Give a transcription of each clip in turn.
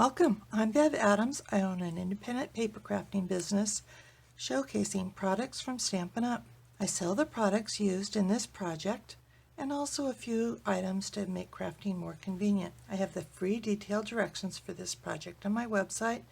Welcome, I'm Bev Adams. I own an independent paper crafting business showcasing products from Stampin' Up! I sell the products used in this project and also a few items to make crafting more convenient. I have the free detailed directions for this project on my website.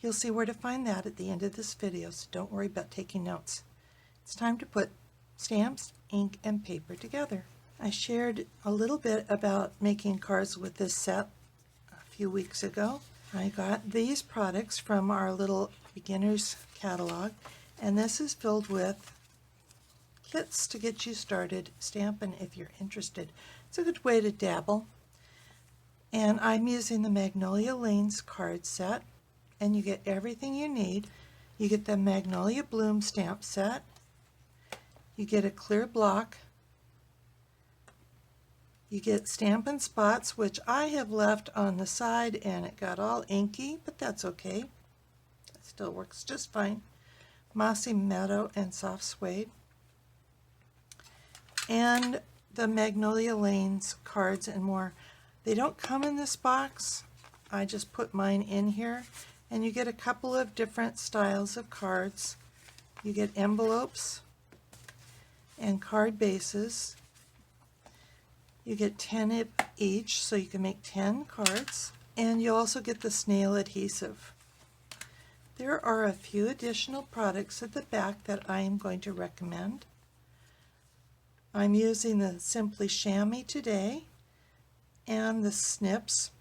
You'll see where to find that at the end of this video, so don't worry about taking notes. It's time to put stamps, ink, and paper together. I shared a little bit about making cards with this set a few weeks ago. I got these products from our little beginner's catalog, and this is filled with kits to get you started stamping if you're interested. It's a good way to dabble. And I'm using the Magnolia Lanes card set, and you get everything you need. You get the Magnolia Bloom stamp set. You get a clear block. You get Stampin' Spots, which I have left on the side and it got all inky, but that's okay. It still works just fine. Mossy Meadow and Soft Suede. And the Magnolia Lanes cards and more. They don't come in this box. I just put mine in here. And you get a couple of different styles of cards. You get envelopes and card bases. You get 10 each, so you can make 10 cards. And you also get the snail adhesive. There are a few additional products at the back that I am going to recommend. I'm using the Simply Chamois today and the snips.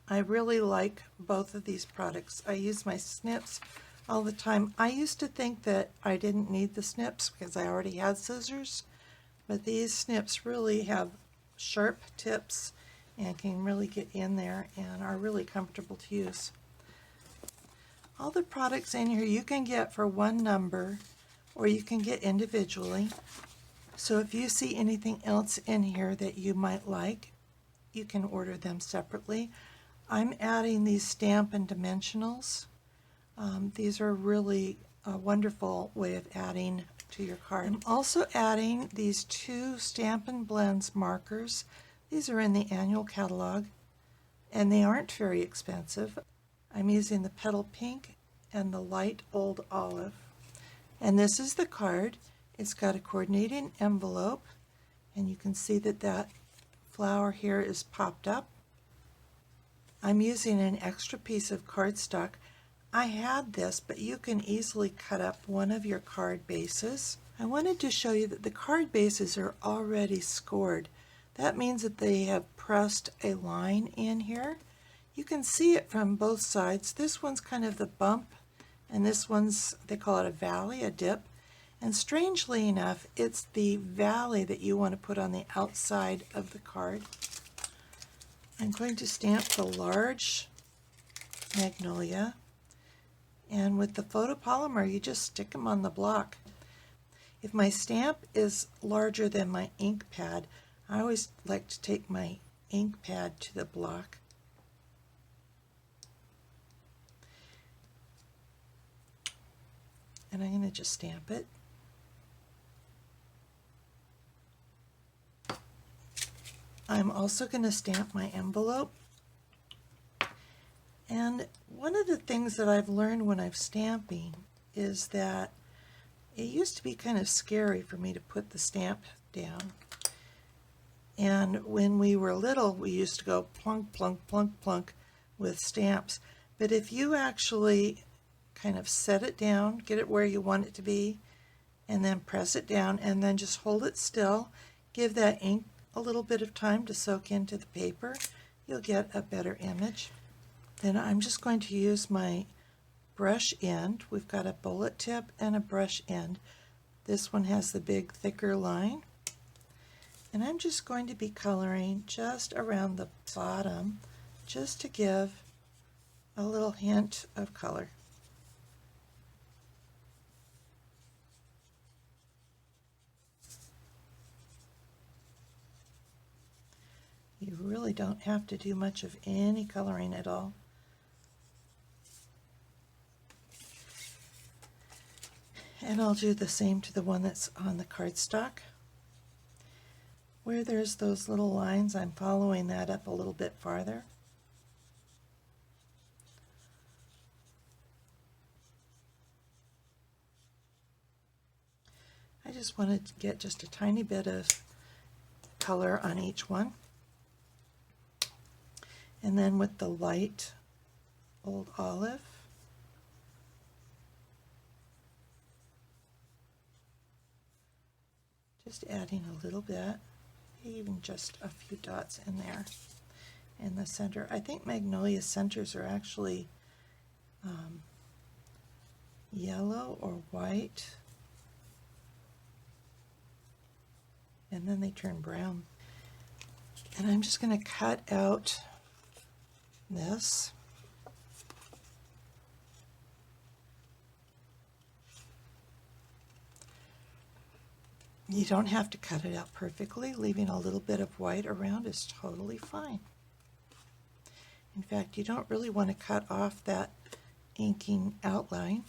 I really like both of these products. I use my snips all the time. I used to think that I didn't need the snips because I already had scissors. But these snips really have sharp tips and can really get in there and are really comfortable to use. All the products in here you can get for one number or you can get individually. So if you see anything else in here that you might like, you can order them separately. I'm adding these Stampin' Dimensionals. These are really a wonderful way of adding to your card. I'm also adding these two Stampin' Blends markers. These are in the annual catalog and they aren't very expensive. I'm using the Petal Pink and the Light Old Olive. And this is the card. It's got a coordinating envelope and you can see that that flower here is popped up. I'm using an extra piece of cardstock. I had this, but you can easily cut up one of your card bases. I wanted to show you that the card bases are already scored. That means that they have pressed a line in here. You can see it from both sides. This one's kind of the bump, and this one's, they call it a valley, a dip. And strangely enough, it's the valley that you want to put on the outside of the card. I'm going to stamp the large Magnolia. And with the photopolymer, you just stick them on the block. If my stamp is larger than my ink pad, I always like to take my ink pad to the block. And I'm going to just stamp it. I'm also going to stamp my envelope. And one of the things that I've learned when I'm stamping is that it used to be kind of scary for me to put the stamp down. And when we were little, we used to go plunk, plunk, plunk, plunk with stamps. But if you actually kind of set it down, get it where you want it to be, and then press it down, and then just hold it still, give that ink a little bit of time to soak into the paper, you'll get a better image. Then I'm just going to use my brush end. We've got a bullet tip and a brush end. This one has the big thicker line. And I'm just going to be coloring just around the bottom just to give a little hint of color. You really don't have to do much of any coloring at all. And I'll do the same to the one that's on the cardstock. Where there's those little lines, I'm following that up a little bit farther. just want to get just a tiny bit of color on each one. And then with the light Old Olive, just adding a little bit, even just a few dots in there in the center. I think Magnolia centers are actually yellow or white, and then they turn brown. And I'm just going to cut out this. You don't have to cut it out perfectly. Leaving a little bit of white around is totally fine. In fact, you don't really want to cut off that inking outline.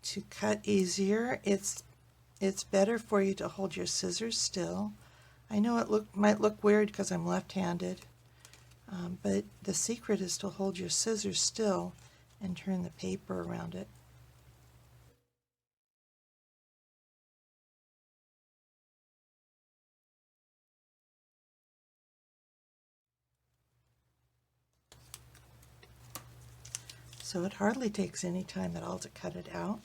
To cut easier, it's better for you to hold your scissors still. I know it might look weird because I'm left-handed, but the secret is to hold your scissors still and turn the paper around it. So it hardly takes any time at all to cut it out.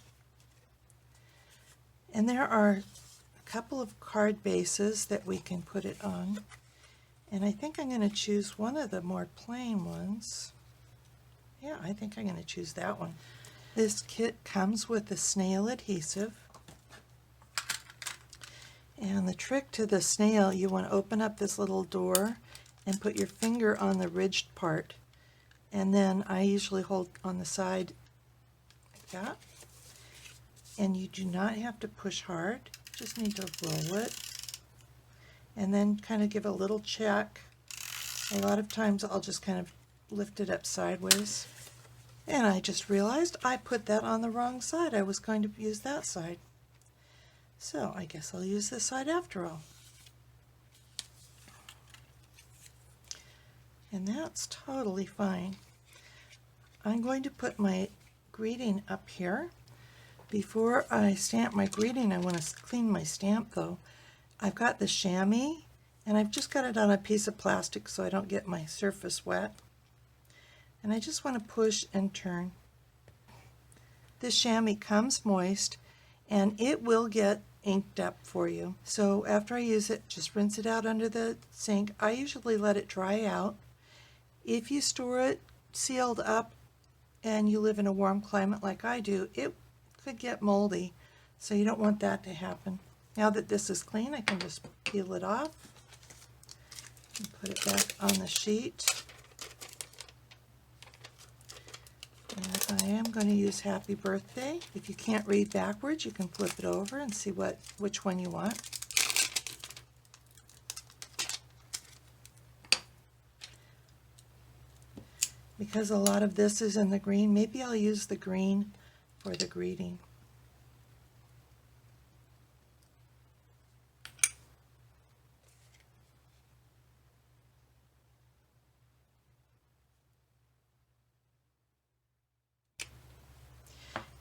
And there are a couple of card bases that we can put it on. And I think I'm going to choose one of the more plain ones. Yeah, I think I'm going to choose that one. This kit comes with a snail adhesive. And the trick to the snail, you want to open up this little door and put your finger on the ridged part. And then I usually hold on the side like that. And you do not have to push hard, just need to roll it. And then kind of give a little check. A lot of times I'll just kind of lift it up sideways. And I just realized I put that on the wrong side. I was going to use that side. So I guess I'll use this side after all. And that's totally fine. I'm going to put my greeting up here. Before I stamp my greeting, I want to clean my stamp though. I've got the chamois, and I've just got it on a piece of plastic so I don't get my surface wet. And I just want to push and turn. This chamois comes moist, and it will get inked up for you. So after I use it, just rinse it out under the sink. I usually let it dry out. If you store it sealed up and you live in a warm climate like I do, it could get moldy, so you don't want that to happen. Now that this is clean, I can just peel it off and put it back on the sheet. And I am going to use Happy Birthday. If you can't read backwards, you can flip it over and see which one you want. Because a lot of this is in the green, maybe I'll use the green for the greeting.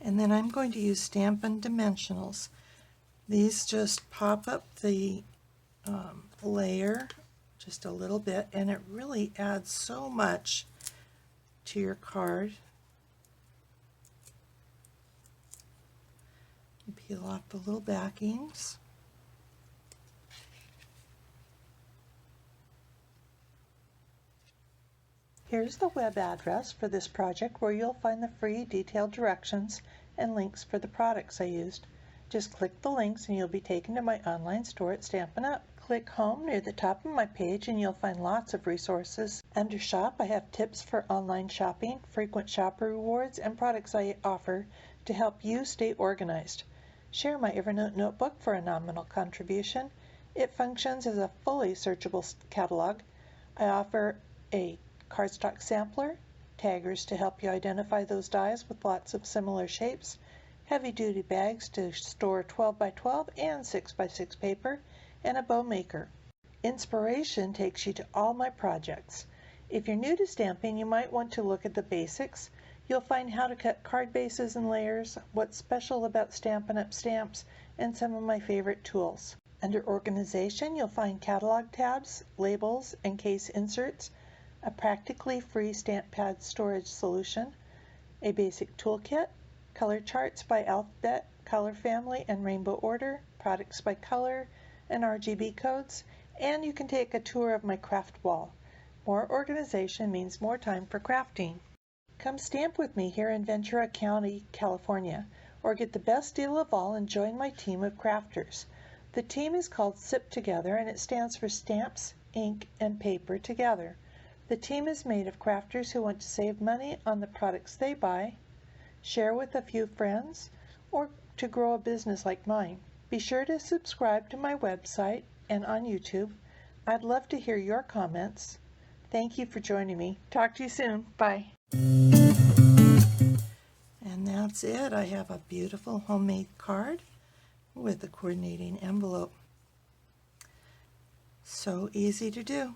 And then I'm going to use Stampin' Dimensionals. These just pop up the layer just a little bit, and it really adds so much to your card. You peel off the little backings. Here's the web address for this project where you'll find the free detailed directions and links for the products I used. Just click the links and you'll be taken to my online store at Stampin' Up! Click Home near the top of my page and you'll find lots of resources. Under Shop, I have tips for online shopping, frequent shopper rewards, and products I offer to help you stay organized. Share my Evernote notebook for a nominal contribution. It functions as a fully searchable catalog. I offer a cardstock sampler, taggers to help you identify those dies with lots of similar shapes, heavy-duty bags to store 12x12 and 6x6 paper, and a bow maker. Inspiration takes you to all my projects. If you're new to stamping, you might want to look at the basics. You'll find how to cut card bases and layers, what's special about Stampin' Up! Stamps, and some of my favorite tools. Under Organization, you'll find catalog tabs, labels, and case inserts, a practically free stamp pad storage solution, a basic toolkit, color charts by alphabet, color family, and rainbow order, products by color, and RGB codes, and you can take a tour of my craft wall. More organization means more time for crafting. Come stamp with me here in Ventura County, California, or get the best deal of all and join my team of crafters. The team is called SIP Together, and it stands for Stamps, Ink, and Paper Together. The team is made of crafters who want to save money on the products they buy, share with a few friends, or to grow a business like mine. Be sure to subscribe to my website and on YouTube. I'd love to hear your comments. Thank you for joining me. Talk to you soon. Bye. And that's it. I have a beautiful homemade card with a coordinating envelope. So easy to do.